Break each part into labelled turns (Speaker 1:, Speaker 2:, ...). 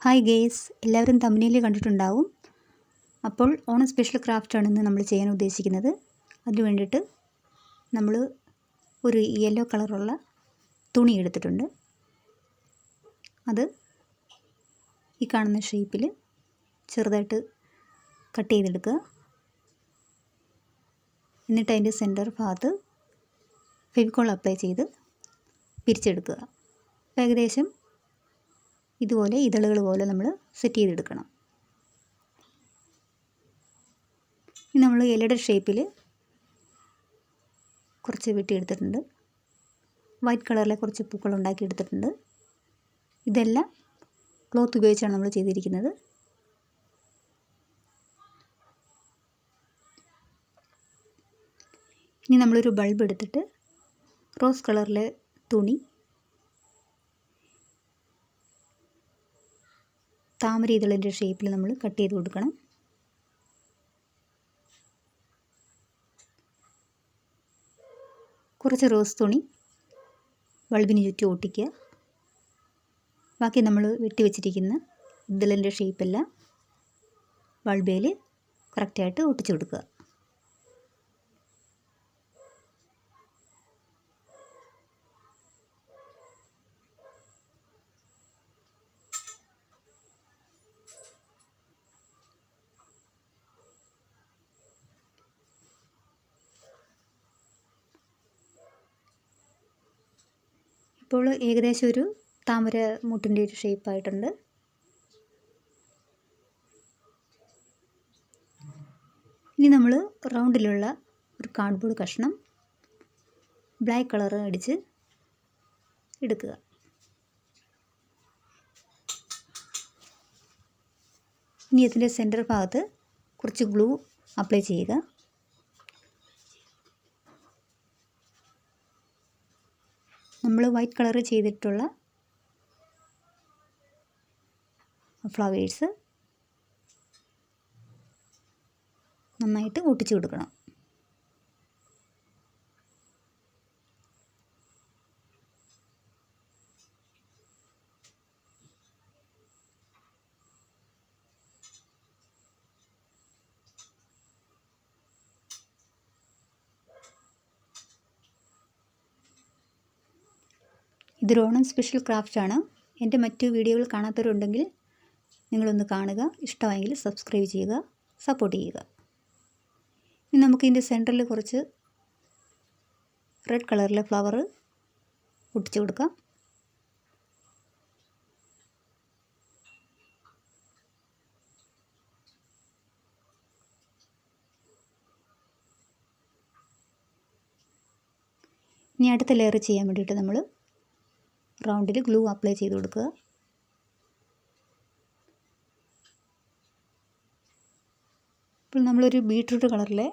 Speaker 1: Hi guys, എല്ലാവരും തമ്പനയിൽ കണ്ടിട്ടുണ്ടാവും. അപ്പോൾ ഓണം സ്പെഷ്യൽ ക്രാഫ്റ്റാണ് ഇന്ന് നമ്മൾ ചെയ്യാൻ ഉദ്ദേശിക്കുന്നത്. അതിന് വേണ്ടിയിട്ട് നമ്മൾ ഒരു യെല്ലോ കളറുള്ള തുണി എടുത്തിട്ടുണ്ട്. അത് ഈ കാണുന്ന ഷേപ്പിൽ ചെറുതായിട്ട് കട്ട് ചെയ്തെടുക്കുക. എന്നിട്ട് അതിൻ്റെ സെൻറ്റർ ഭാഗത്ത് ഫെവിക്കോൾ അപ്ലൈ ചെയ്ത് പിരിച്ചെടുക്കുക. ഏകദേശം ഇതുപോലെ ഇതളുകൾ പോലെ നമ്മൾ സെറ്റ് ചെയ്തെടുക്കണം. ഇനി നമ്മൾ ഇലയുടെ ഷേപ്പിൽ കുറച്ച് വെട്ടിയെടുത്തിട്ടുണ്ട്. വൈറ്റ് കളറിലെ കുറച്ച് പൂക്കൾ ഉണ്ടാക്കിയെടുത്തിട്ടുണ്ട്. ഇതെല്ലാം ക്ലോത്ത് ഉപയോഗിച്ചാണ് നമ്മൾ ചെയ്തിരിക്കുന്നത്. ഇനി നമ്മളൊരു ബൾബ് എടുത്തിട്ട് റോസ് കളറിലെ തുണി താമര ഇതളിൻ്റെ ഷേപ്പിൽ നമ്മൾ കട്ട് ചെയ്ത് കൊടുക്കണം. കുറച്ച് റോസ് തുണി ബൾബിന് ചുറ്റും ഒട്ടിക്കുക. ബാക്കി നമ്മൾ വെട്ടിവെച്ചിരിക്കുന്ന ഇതളിൻ്റെ ഷേപ്പെല്ലാം ബൾബിൽ കറക്റ്റായിട്ട് ഒട്ടിച്ചു കൊടുക്കുക. ഇപ്പോൾ ഏകദേശം ഒരു താമര മുട്ടിൻ്റെ ഒരു ഷേപ്പായിട്ടുണ്ട്. ഇനി നമ്മൾ റൗണ്ടിലുള്ള ഒരു കാർഡ്ബോർഡ് കഷ്ണം ബ്ലാക്ക് കളർ അടിച്ച് എടുക്കുക. ഇനി ഇതിൻ്റെ സെൻറ്റർ ഭാഗത്ത് കുറച്ച് ഗ്ലൂ അപ്ലൈ ചെയ്യുക. നമ്മൾ വൈറ്റ് കളർ ചെയ്തിട്ടുള്ള ഫ്ലവേഴ്സ് നന്നായിട്ട് ഒട്ടിച്ചു കൊടുക്കണം. ഇതൊരു ഓണം സ്പെഷ്യൽ ക്രാഫ്റ്റാണ്. എൻ്റെ മറ്റു വീഡിയോകൾ കാണാത്തവരുണ്ടെങ്കിൽ നിങ്ങളൊന്ന് കാണുക. ഇഷ്ടമായെങ്കിൽ സബ്സ്ക്രൈബ് ചെയ്യുക, സപ്പോർട്ട് ചെയ്യുക. ഇനി നമുക്കിതിൻ്റെ സെൻറ്ററിൽ കുറച്ച് റെഡ് കളറിലെ ഫ്ലവർ ഒട്ടിച്ചു കൊടുക്കാം. ഇനി അടുത്ത ലെയർ ചെയ്യാൻ വേണ്ടിയിട്ട് നമ്മൾ റൗണ്ടിൽ ഗ്ലൂ അപ്ലൈ ചെയ്ത് കൊടുക്കുക. ഇപ്പോൾ നമ്മളൊരു ബീട്രൂട്ട് കളറിലെ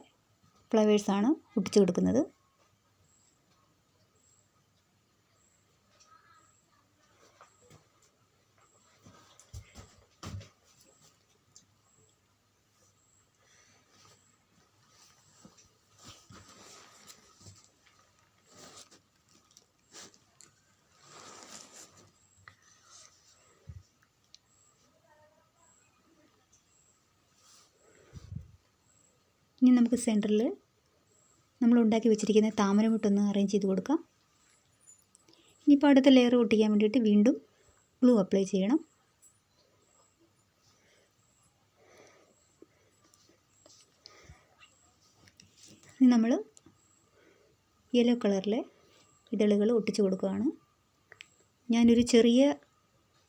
Speaker 1: ഫ്ലവേഴ്സാണ് ഒട്ടിച്ചു കൊടുക്കുന്നത്. ഇനി നമുക്ക് സെൻറ്ററിൽ നമ്മൾ ഉണ്ടാക്കി വെച്ചിരിക്കുന്ന താമരമുട്ടൊന്ന് അറേഞ്ച് ചെയ്ത് കൊടുക്കാം. ഇനിയിപ്പോൾ അടുത്ത ലെയർ ഒട്ടിക്കാൻ വേണ്ടിയിട്ട് വീണ്ടും ഗ്ലൂ അപ്ലൈ ചെയ്യണം. ഇനി നമ്മൾ യെല്ലോ കളറിലെ ഇതളുകൾ ഒട്ടിച്ചു കൊടുക്കുകയാണ്. ഞാനൊരു ചെറിയ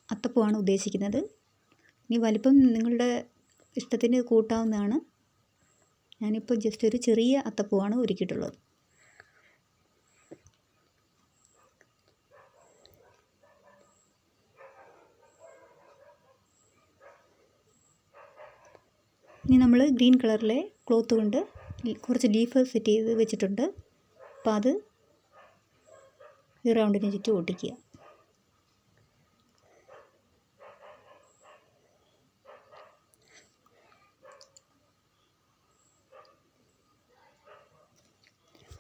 Speaker 1: അത്തപ്പൂവാണ് ഉദ്ദേശിക്കുന്നത്. ഇനി വലിപ്പം നിങ്ങളുടെ ഇഷ്ടത്തിന് കൂട്ടാവുന്നതാണ്. ഞാനിപ്പോൾ ജസ്റ്റ് ഒരു ചെറിയ അത്തപ്പൂവാണ് ഒരുക്കിയിട്ടുള്ളത്. ഇനി നമ്മൾ ഗ്രീൻ കളറിലെ ക്ലോത്ത് കൊണ്ട് കുറച്ച് ലീഫ് സെറ്റ് ചെയ്ത് വെച്ചിട്ടുണ്ട്. അപ്പോൾ അത് ഈ റൗണ്ടിന് ചുറ്റും ഒട്ടിക്കുക.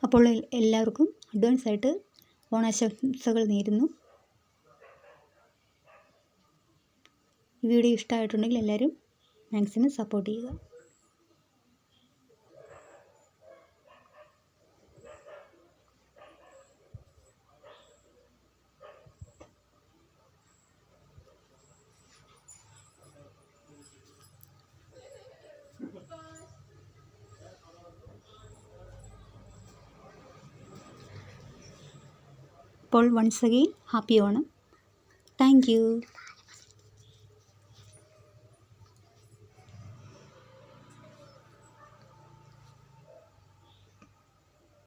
Speaker 1: അപ്പോൾ എല്ലാവർക്കും അഡ്വാൻസ് ആയിട്ട് ഓണാശംസകൾ നേരുന്നു. ഈ വീഡിയോ ഇഷ്ടമായിട്ടുണ്ടെങ്കിൽ എല്ലാവരും മാക്സിമം സപ്പോർട്ട് ചെയ്യുക. അപ്പോൾ once again happy Onam. Thank U.